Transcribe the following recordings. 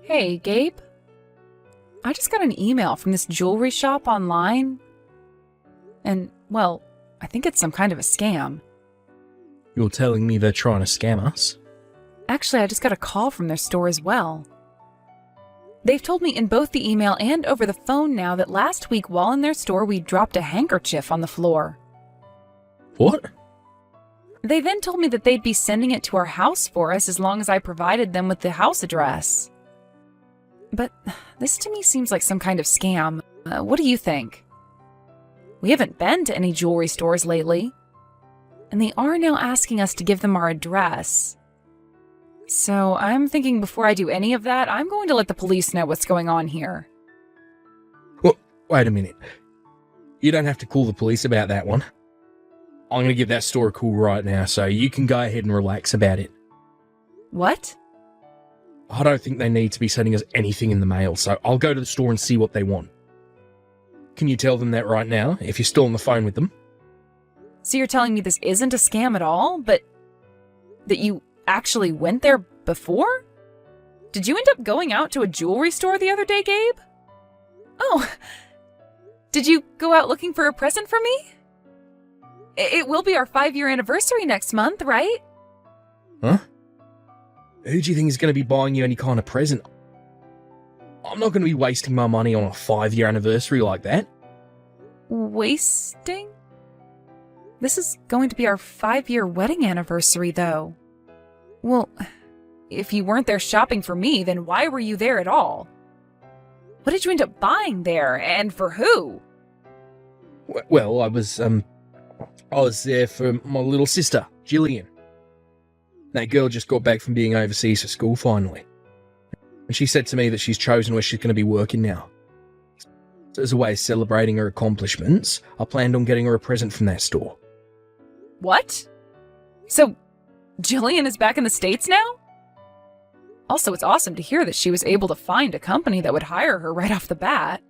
Hey, Gabe. I just got an email from this jewelry shop online. And, well, I think it's some kind of a scam. You're telling me they're trying to scam us? Actually, I just got a call from their store as well. They've told me in both the email and over the phone now that last week while in their store we dropped a handkerchief on the floor. What? They then told me that they'd be sending it to our house for us as long as I provided them with the house address. But this to me seems like some kind of scam. What do you think? We haven't been to any jewelry stores lately, and they are now asking us to give them our address. So I'm thinking before I do any of that, I'm going to let the police know what's going on here. Well, wait a minute. You don't have to call the police about that one. I'm going to give that store a call right now, so you can go ahead and relax about it. What? I don't think they need to be sending us anything in the mail, so I'll go to the store and see what they want. Can you tell them that right now, if you're still on the phone with them? So you're telling me this isn't a scam at all, but that you actually went there before? Did you end up going out to a jewelry store the other day, Gabe? Oh, did you go out looking for a present for me? It will be our 5-year anniversary next month, right? Huh? Who do you think is going to be buying you any kind of present? I'm not going to be wasting my money on a 5-year anniversary like that. Wasting? This is going to be our 5-year wedding anniversary, though. Well, if you weren't there shopping for me, then why were you there at all? What did you end up buying there, and for who? Well, I was there for my little sister, Jillian. That girl just got back from being overseas for school finally. And she said to me that she's chosen where she's going to be working now. So as a way of celebrating her accomplishments, I planned on getting her a present from that store. What? So, Jillian is back in the States now? Also, it's awesome to hear that she was able to find a company that would hire her right off the bat.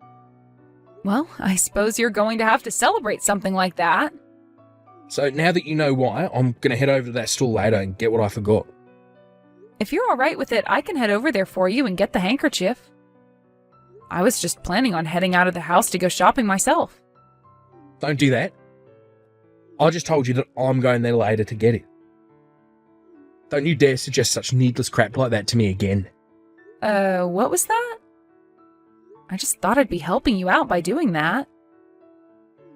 Well, I suppose you're going to have to celebrate something like that. So now that you know why, I'm going to head over to that store later and get what I forgot. If you're alright with it, I can head over there for you and get the handkerchief. I was just planning on heading out of the house to go shopping myself. Don't do that. I just told you that I'm going there later to get it. Don't you dare suggest such needless crap like that to me again. What was that? I just thought I'd be helping you out by doing that.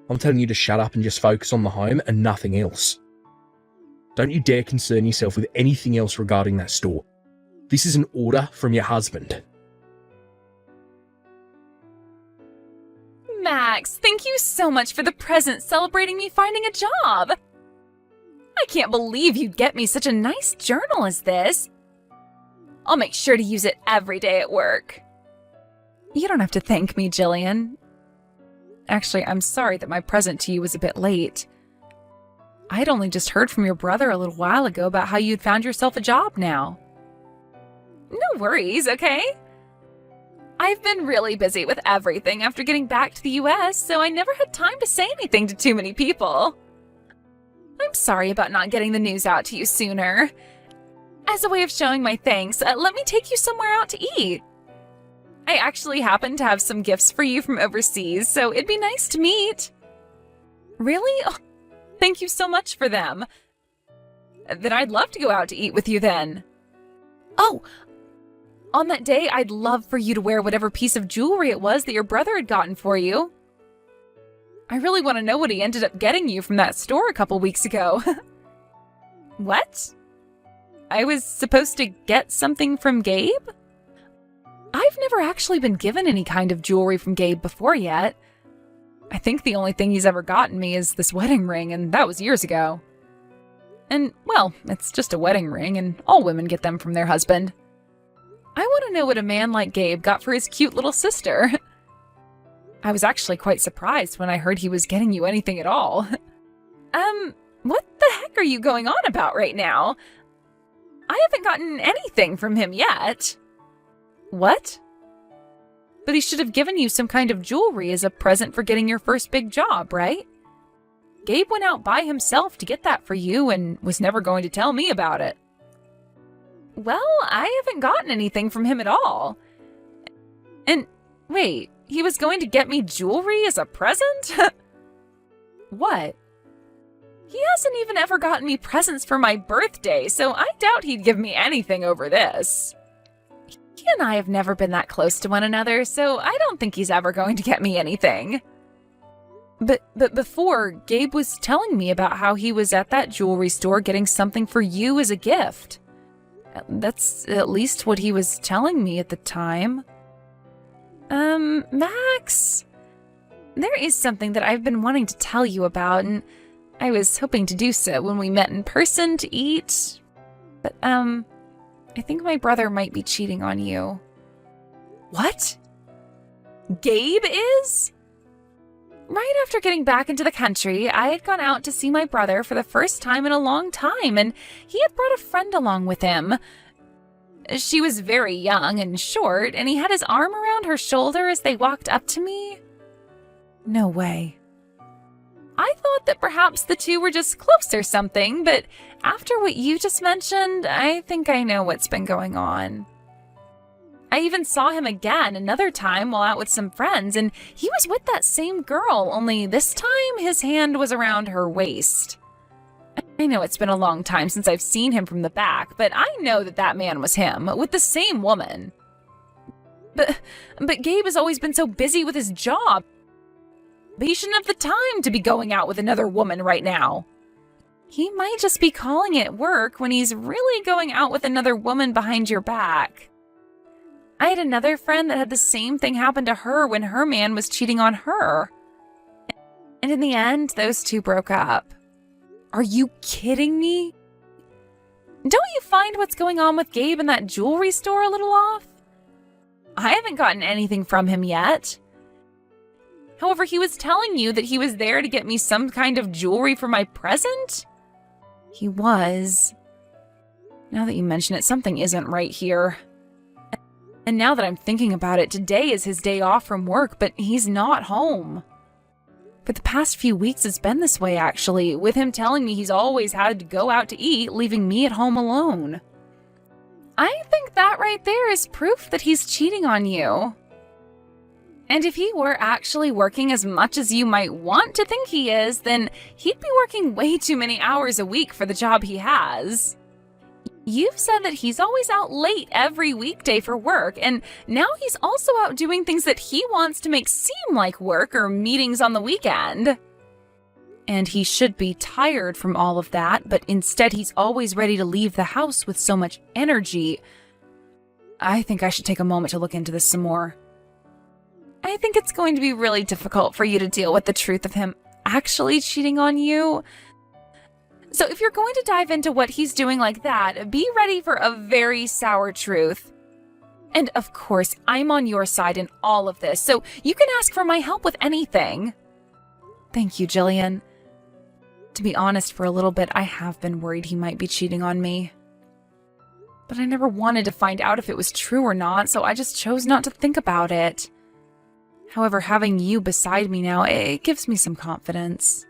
I'm telling you to shut up and just focus on the home and nothing else. Don't you dare concern yourself with anything else regarding that store. This is an order from your husband. Max, thank you so much for the present celebrating me finding a job. I can't believe you'd get me such a nice journal as this. I'll make sure to use it every day at work. You don't have to thank me, Jillian. Actually, I'm sorry that my present to you was a bit late. I had only just heard from your brother a little while ago about how you'd found yourself a job now. No worries, okay? I've been really busy with everything after getting back to the US, so I never had time to say anything to too many people. I'm sorry about not getting the news out to you sooner. As a way of showing my thanks, let me take you somewhere out to eat. I actually happen to have some gifts for you from overseas, so it'd be nice to meet. Really? Oh, thank you so much for them. Then I'd love to go out to eat with you then. Oh, on that day, I'd love for you to wear whatever piece of jewelry it was that your brother had gotten for you. I really want to know what he ended up getting you from that store a couple weeks ago. What? I was supposed to get something from Gabe? I've never actually been given any kind of jewelry from Gabe before yet. I think the only thing he's ever gotten me is this wedding ring, and that was years ago. And, well, it's just a wedding ring, and all women get them from their husband. I want to know what a man like Gabe got for his cute little sister. I was actually quite surprised when I heard he was getting you anything at all. What the heck are you going on about right now? I haven't gotten anything from him yet. What? But he should have given you some kind of jewelry as a present for getting your first big job, right? Gabe went out by himself to get that for you and was never going to tell me about it. Well, I haven't gotten anything from him at all. And wait, he was going to get me jewelry as a present? What? He hasn't even ever gotten me presents for my birthday, so I doubt he'd give me anything over this. He and I have never been that close to one another, so I don't think he's ever going to get me anything. But before, Gabe was telling me about how he was at that jewelry store getting something for you as a gift. That's at least what he was telling me at the time. Max, there is something that I've been wanting to tell you about, and I was hoping to do so when we met in person to eat. But, I think my brother might be cheating on you. What? Gabe is? Right after getting back into the country, I had gone out to see my brother for the first time in a long time, and he had brought a friend along with him. She was very young and short, and he had his arm around her shoulder as they walked up to me. No way. I thought that perhaps the two were just close or something, but after what you just mentioned, I think I know what's been going on. I even saw him again another time while out with some friends, and he was with that same girl, only this time his hand was around her waist. I know it's been a long time since I've seen him from the back, but I know that that man was him, with the same woman. But Gabe has always been so busy with his job. He shouldn't have the time to be going out with another woman right now. He might just be calling it work when he's really going out with another woman behind your back. I had another friend that had the same thing happen to her when her man was cheating on her. And in the end, those two broke up. Are you kidding me? Don't you find what's going on with Gabe in that jewelry store a little off? I haven't gotten anything from him yet. However, he was telling you that he was there to get me some kind of jewelry for my present? He was. Now that you mention it, something isn't right here. And now that I'm thinking about it, today is his day off from work, but he's not home. For the past few weeks, it's been this way, actually, with him telling me he's always had to go out to eat, leaving me at home alone. I think that right there is proof that he's cheating on you. And if he were actually working as much as you might want to think he is, then he'd be working way too many hours a week for the job he has. You've said that he's always out late every weekday for work, and now he's also out doing things that he wants to make seem like work or meetings on the weekend. And he should be tired from all of that, but instead he's always ready to leave the house with so much energy. I think I should take a moment to look into this some more. I think it's going to be really difficult for you to deal with the truth of him actually cheating on you. So if you're going to dive into what he's doing like that, be ready for a very sour truth. And of course, I'm on your side in all of this, so you can ask for my help with anything. Thank you, Jillian. To be honest, for a little bit, I have been worried he might be cheating on me. But I never wanted to find out if it was true or not, so I just chose not to think about it. However, having you beside me now, it gives me some confidence.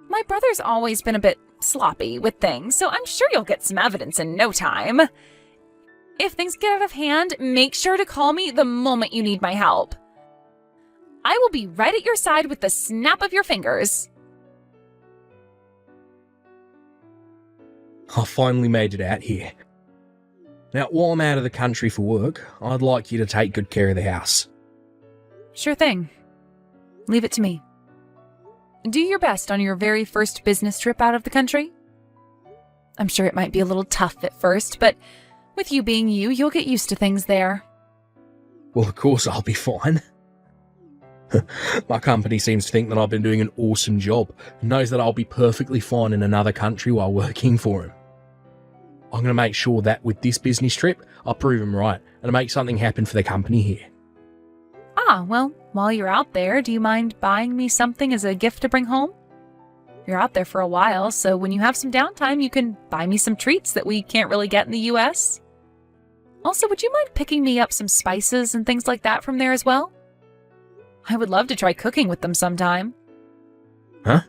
My brother's always been a bit sloppy with things, so I'm sure you'll get some evidence in no time. If things get out of hand, make sure to call me the moment you need my help. I will be right at your side with the snap of your fingers. I finally made it out here. Now, while I'm out of the country for work, I'd like you to take good care of the house. Sure thing. Leave it to me. Do your best on your very first business trip out of the country. I'm sure it might be a little tough at first, but with you being you, you'll get used to things there. Well, of course I'll be fine. My company seems to think that I've been doing an awesome job and knows that I'll be perfectly fine in another country while working for him. I'm going to make sure that with this business trip, I'll prove him right and make something happen for the company here. Ah, well, while you're out there, do you mind buying me something as a gift to bring home? You're out there for a while, so when you have some downtime, you can buy me some treats that we can't really get in the US. Also, would you mind picking me up some spices and things like that from there as well? I would love to try cooking with them sometime. Huh?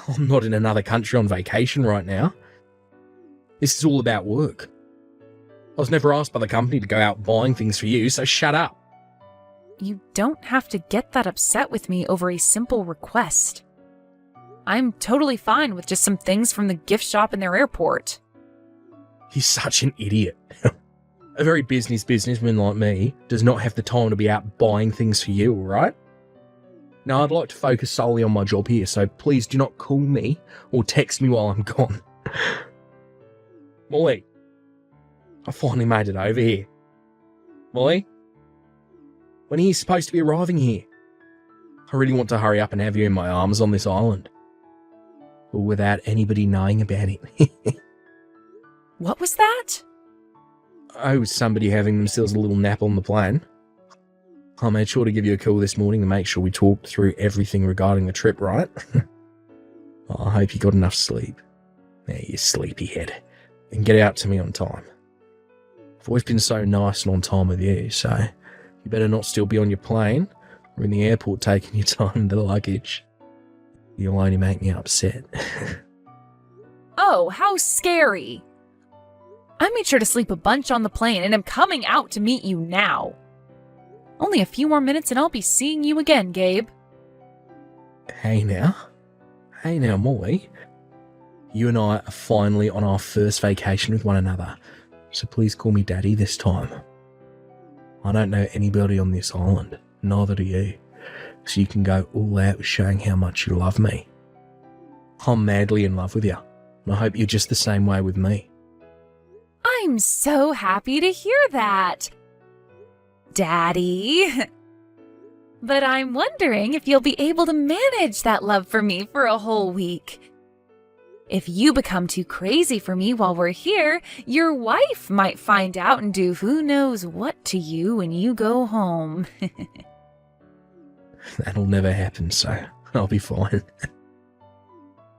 I'm not in another country on vacation right now. This is all about work. I was never asked by the company to go out buying things for you, so shut up. You don't have to get that upset with me over a simple request. I'm totally fine with just some things from the gift shop in their airport. You're such an idiot. A very businessman like me does not have the time to be out buying things for you, alright? Now, I'd like to focus solely on my job here, so please do not call me or text me while I'm gone. Molly, I finally made it over here. Molly, when are you supposed to be arriving here? I really want to hurry up and have you in my arms on this island. But without anybody knowing about it. What was that? I was somebody having themselves a little nap on the plane. I made sure to give you a call this morning to make sure we talked through everything regarding the trip, right? I hope you got enough sleep. Yeah, you sleepyhead. And get out to me on time. I've always been so nice and on time with you, so you better not still be on your plane or in the airport taking your time with the luggage. You'll only make me upset. Oh, how scary. I made sure to sleep a bunch on the plane and am coming out to meet you now. Only a few more minutes and I'll be seeing you again, Gabe. Hey now, Molly. You and I are finally on our first vacation with one another, so please call me Daddy this time. I don't know anybody on this island, neither do you, so you can go all out with showing how much you love me. I'm madly in love with you, and I hope you're just the same way with me. I'm so happy to hear that, Daddy. But I'm wondering if you'll be able to manage that love for me for a whole week. If you become too crazy for me while we're here, your wife might find out and do who knows what to you when you go home. That'll never happen, so I'll be fine.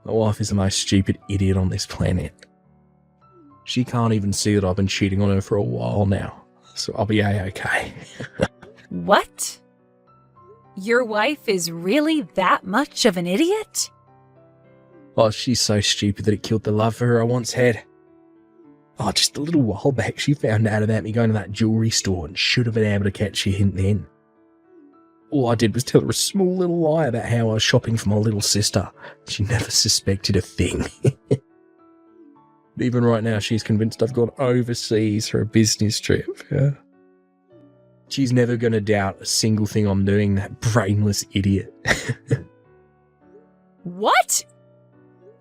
My wife is the most stupid idiot on this planet. She can't even see that I've been cheating on her for a while now, so I'll be A-okay. What? Your wife is really that much of an idiot? Oh, she's so stupid that it killed the love for her I once had. Oh, just a little while back, she found out about me going to that jewellery store and should have been able to catch a hint then. All I did was tell her a small little lie about how I was shopping for my little sister. She never suspected a thing. Even right now, she's convinced I've gone overseas for a business trip. Yeah. She's never going to doubt a single thing I'm doing, that brainless idiot. What?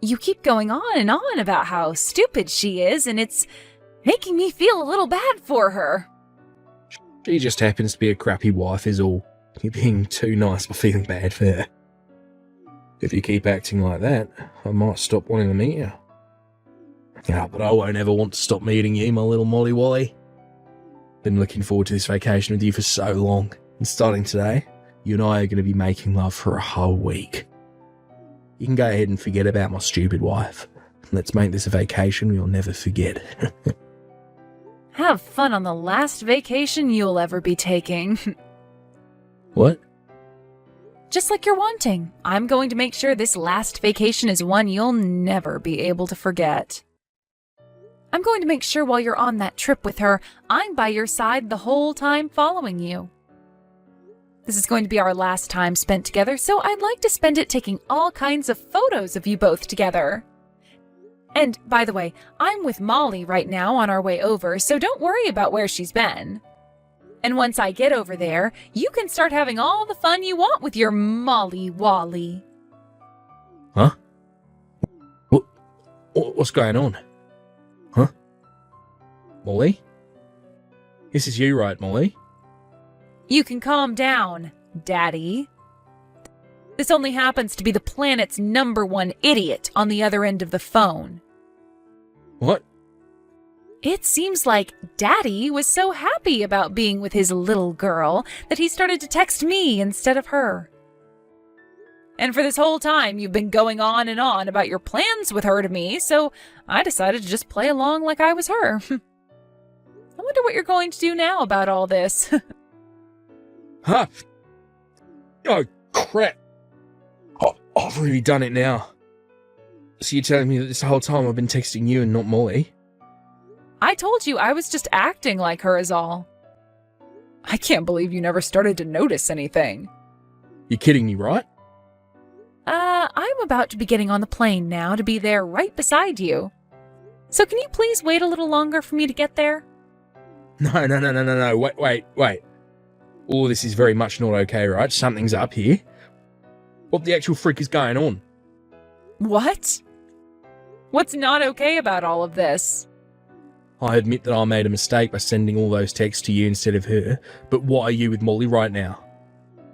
You keep going on about how stupid she is, and it's making me feel a little bad for her. She just happens to be a crappy wife is all. You're being too nice for feeling bad for her. If you keep acting like that, I might stop wanting to meet you. Yeah, but I won't ever want to stop meeting you, my little Molly Wally. Been looking forward to this vacation with you for so long, and starting today, you and I are going to be making love for a whole week. You can go ahead and forget about my stupid wife. Let's make this a vacation we'll never forget. Have fun on the last vacation you'll ever be taking. What? Just like you're wanting, I'm going to make sure this last vacation is one you'll never be able to forget. I'm going to make sure while you're on that trip with her, I'm by your side the whole time following you. This is going to be our last time spent together, so I'd like to spend it taking all kinds of photos of you both together. And, by the way, I'm with Molly right now on our way over, so don't worry about where she's been. And once I get over there, you can start having all the fun you want with your Molly Wally. Huh? What's going on? Huh? Molly? This is you, right, Molly? You can calm down, Daddy. This only happens to be the planet's #1 idiot on the other end of the phone. What? It seems like Daddy was so happy about being with his little girl that he started to text me instead of her. And for this whole time, you've been going on and on about your plans with her to me, so I decided to just play along like I was her. I wonder what you're going to do now about all this. Huh? Oh, crap. I've really done it now. So you're telling me that this whole time I've been texting you and not Molly? I told you I was just acting like her is all. I can't believe you never started to notice anything. You're kidding me, right? I'm about to be getting on the plane now to be there right beside you. So can you please wait a little longer for me to get there? No. Wait. All this is very much not okay, right? Something's up here. What the actual frick is going on? What? What's not okay about all of this? I admit that I made a mistake by sending all those texts to you instead of her, but why are you with Molly right now?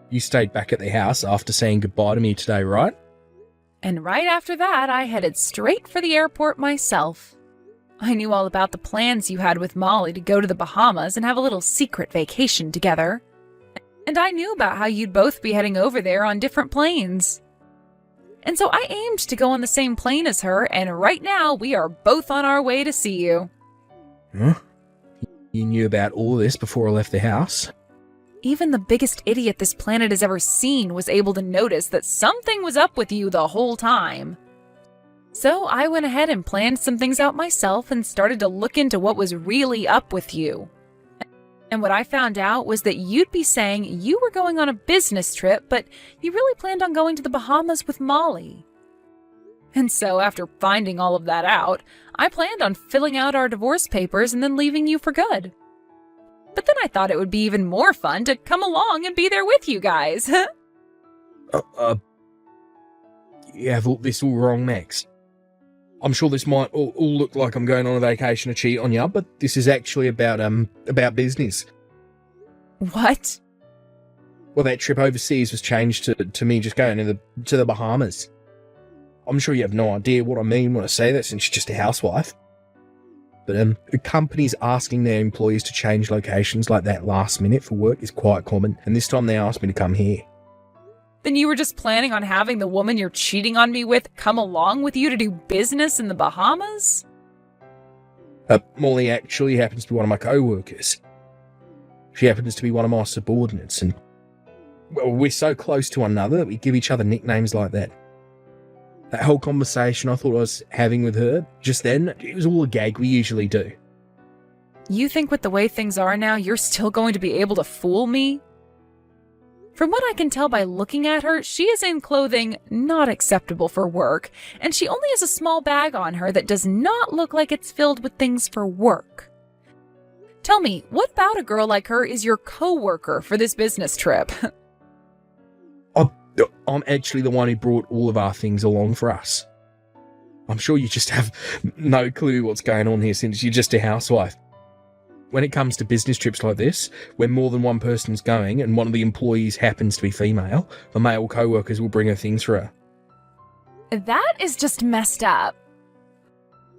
You stayed back at the house after saying goodbye to me today, right? And right after that, I headed straight for the airport myself. I knew all about the plans you had with Molly to go to the Bahamas and have a little secret vacation together. And I knew about how you'd both be heading over there on different planes. And so I aimed to go on the same plane as her, and right now we are both on our way to see you. Huh? You knew about all this before I left the house? Even the biggest idiot this planet has ever seen was able to notice that something was up with you the whole time. So I went ahead and planned some things out myself and started to look into what was really up with you. And what I found out was that you'd be saying you were going on a business trip, but you really planned on going to the Bahamas with Molly. And so after finding all of that out, I planned on filling out our divorce papers and then leaving you for good. But then I thought it would be even more fun to come along and be there with you guys. You have this all wrong, Max. I'm sure this might all look like I'm going on a vacation to cheat on you, but this is actually about business. What? Well, that trip overseas was changed to me just going to the Bahamas. I'm sure you have no idea what I mean when I say that, since you're just a housewife. But companies asking their employees to change locations like that last minute for work is quite common, and this time they asked me to come here. Then you were just planning on having the woman you're cheating on me with come along with you to do business in the Bahamas? Molly actually happens to be one of my co-workers. She happens to be one of my subordinates, and well, we're so close to one another that we give each other nicknames like that. That whole conversation I thought I was having with her just then, it was all a gag we usually do. You think with the way things are now, you're still going to be able to fool me? From what I can tell by looking at her, she is in clothing not acceptable for work, and she only has a small bag on her that does not look like it's filled with things for work. Tell me, what about a girl like her is your co-worker for this business trip? I'm actually the one who brought all of our things along for us. I'm sure you just have no clue what's going on here, since you're just a housewife. When it comes to business trips like this, where more than one person's going and one of the employees happens to be female, the male co-workers will bring her things for her. That is just messed up.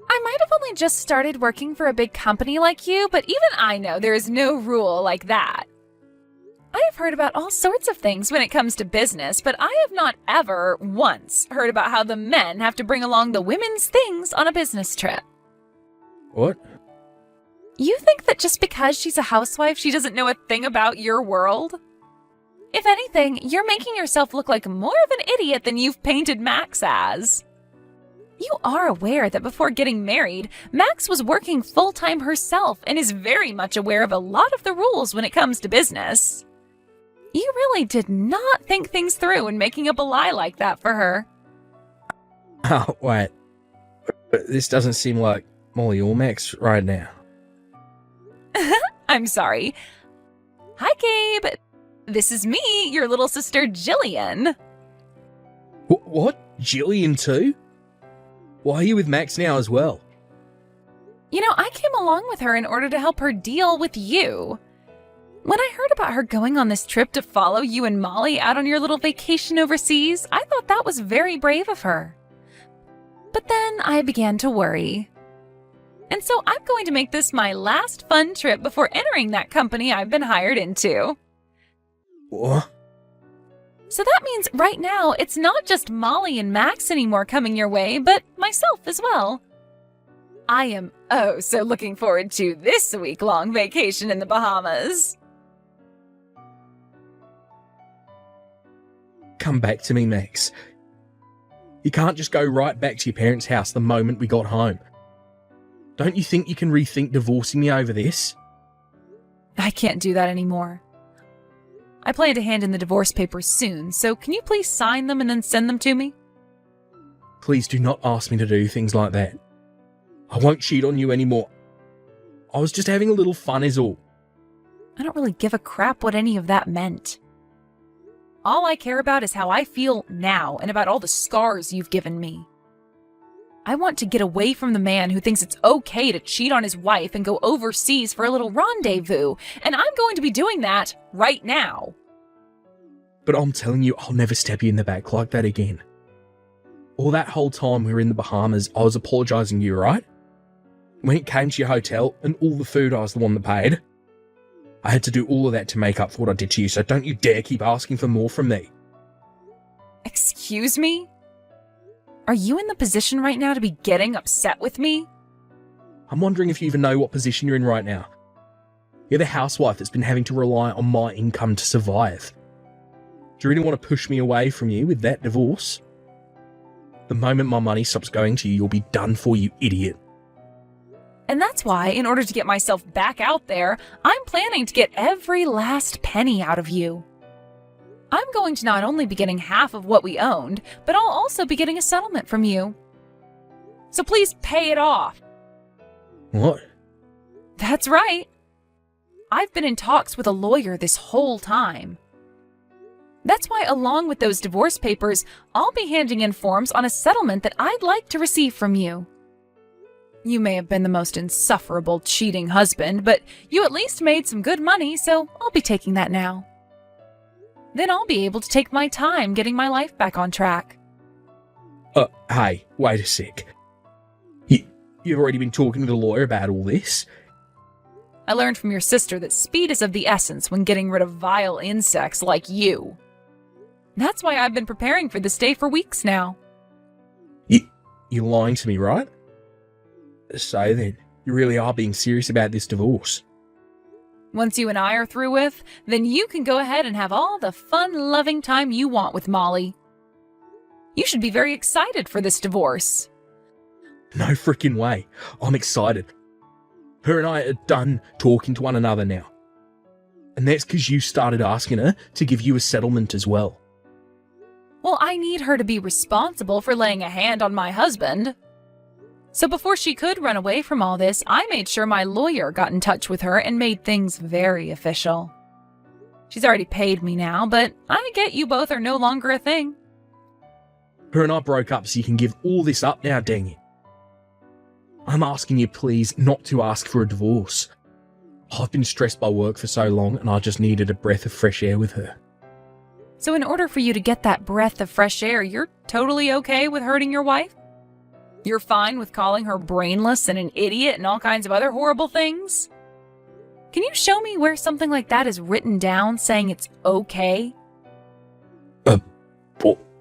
I might have only just started working for a big company like you, but even I know there is no rule like that. I have heard about all sorts of things when it comes to business, but I have not ever once heard about how the men have to bring along the women's things on a business trip. What? You think that just because she's a housewife, she doesn't know a thing about your world? If anything, you're making yourself look like more of an idiot than you've painted Max as. You are aware that before getting married, Max was working full-time herself and is very much aware of a lot of the rules when it comes to business. You really did not think things through in making up a lie like that for her. Oh, wait. But this doesn't seem like Molly or Max right now. I'm sorry. Hi, Gabe. This is me, your little sister, Jillian. What? Jillian too? Why are you with Max now as well? You know, I came along with her in order to help her deal with you. When I heard about her going on this trip to follow you and Molly out on your little vacation overseas, I thought that was very brave of her. But then I began to worry. And so I'm going to make this my last fun trip before entering that company I've been hired into. What? So that means right now it's not just Molly and Max anymore coming your way, but myself as well. I am so looking forward to this week-long vacation in the Bahamas. Come back to me, Max. You can't just go right back to your parents' house the moment we got home. Don't you think you can rethink divorcing me over this? I can't do that anymore. I plan to hand in the divorce papers soon, so can you please sign them and then send them to me? Please do not ask me to do things like that. I won't cheat on you anymore. I was just having a little fun is all. I don't really give a crap what any of that meant. All I care about is how I feel now and about all the scars you've given me. I want to get away from the man who thinks it's okay to cheat on his wife and go overseas for a little rendezvous, and I'm going to be doing that right now. But I'm telling you, I'll never stab you in the back like that again. All that whole time we were in the Bahamas, I was apologising to you, right? When it came to your hotel and all the food, I was the one that paid. I had to do all of that to make up for what I did to you, so don't you dare keep asking for more from me. Excuse me? Are you in the position right now to be getting upset with me? I'm wondering if you even know what position you're in right now. You're the housewife that's been having to rely on my income to survive. Do you really want to push me away from you with that divorce? The moment my money stops going to you, you'll be done for, you idiot. And that's why, in order to get myself back out there, I'm planning to get every last penny out of you. I'm going to not only be getting half of what we owned, but I'll also be getting a settlement from you. So please pay it off. What? That's right. I've been in talks with a lawyer this whole time. That's why, along with those divorce papers, I'll be handing in forms on a settlement that I'd like to receive from you. You may have been the most insufferable, cheating husband, but you at least made some good money, so I'll be taking that now. Then I'll be able to take my time getting my life back on track. Hey, wait a sec. You've already been talking to the lawyer about all this? I learned from your sister that speed is of the essence when getting rid of vile insects like you. That's why I've been preparing for this day for weeks now. You're lying to me, right? So then, you really are being serious about this divorce. Once you and I are through with, then you can go ahead and have all the fun-loving time you want with Molly. You should be very excited for this divorce. No frickin' way. I'm excited. Her and I are done talking to one another now. And that's because you started asking her to give you a settlement as well. Well, I need her to be responsible for laying a hand on my husband. So before she could run away from all this, I made sure my lawyer got in touch with her and made things very official. She's already paid me now, but I get you both are no longer a thing. Her and I broke up so you can give all this up now, dang it. I'm asking you please not to ask for a divorce. I've been stressed by work for so long and I just needed a breath of fresh air with her. So in order for you to get that breath of fresh air, you're totally okay with hurting your wife? You're fine with calling her brainless and an idiot and all kinds of other horrible things? Can you show me where something like that is written down saying it's okay?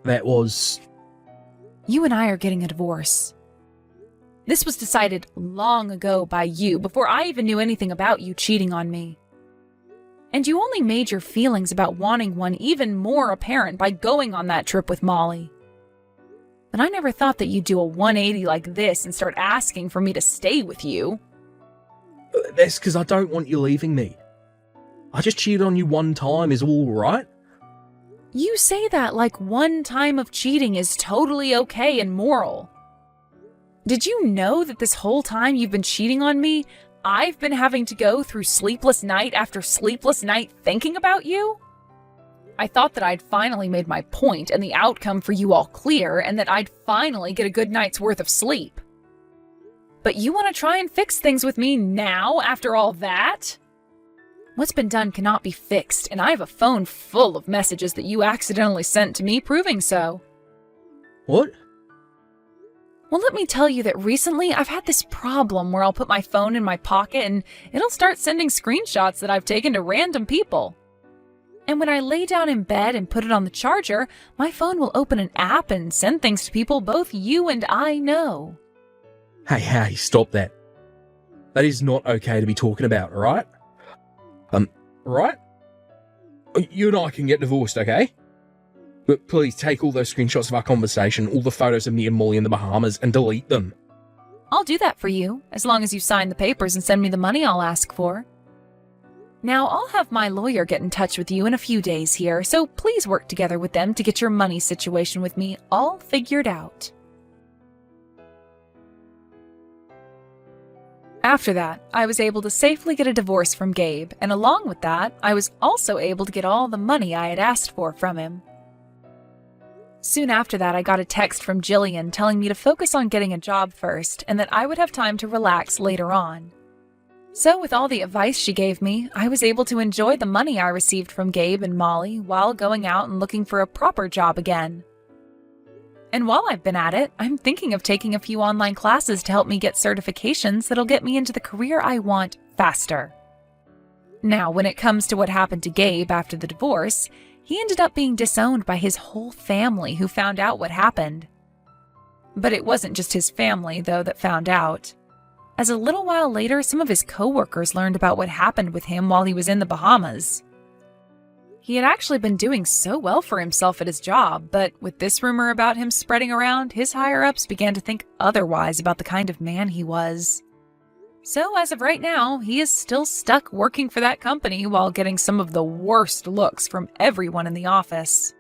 That was... You and I are getting a divorce. This was decided long ago by you, before I even knew anything about you cheating on me. And you only made your feelings about wanting one even more apparent by going on that trip with Molly. But I never thought that you'd do a 180 like this and start asking for me to stay with you. That's because I don't want you leaving me. I just cheated on you one time is all right. You say that like one time of cheating is totally okay and moral. Did you know that this whole time you've been cheating on me, I've been having to go through sleepless night after sleepless night thinking about you? I thought that I'd finally made my point and the outcome for you all clear, and that I'd finally get a good night's worth of sleep. But you want to try and fix things with me now after all that? What's been done cannot be fixed, and I have a phone full of messages that you accidentally sent to me proving so. What? Well, let me tell you that recently I've had this problem where I'll put my phone in my pocket and it'll start sending screenshots that I've taken to random people. And when I lay down in bed and put it on the charger, my phone will open an app and send things to people both you and I know. Hey, stop that. That is not okay to be talking about, alright? Right? You and I can get divorced, okay? But please take all those screenshots of our conversation, all the photos of me and Molly in the Bahamas, and delete them. I'll do that for you, as long as you sign the papers and send me the money I'll ask for. Now, I'll have my lawyer get in touch with you in a few days here, so please work together with them to get your money situation with me all figured out. After that, I was able to safely get a divorce from Gabe, and along with that, I was also able to get all the money I had asked for from him. Soon after that, I got a text from Jillian telling me to focus on getting a job first and that I would have time to relax later on. So with all the advice she gave me, I was able to enjoy the money I received from Gabe and Molly while going out and looking for a proper job again. And while I've been at it, I'm thinking of taking a few online classes to help me get certifications that'll get me into the career I want faster. Now, when it comes to what happened to Gabe after the divorce, he ended up being disowned by his whole family who found out what happened. But it wasn't just his family, though, that found out. As a little while later, some of his coworkers learned about what happened with him while he was in the Bahamas. He had actually been doing so well for himself at his job, but with this rumor about him spreading around, his higher-ups began to think otherwise about the kind of man he was. So as of right now, he is still stuck working for that company while getting some of the worst looks from everyone in the office.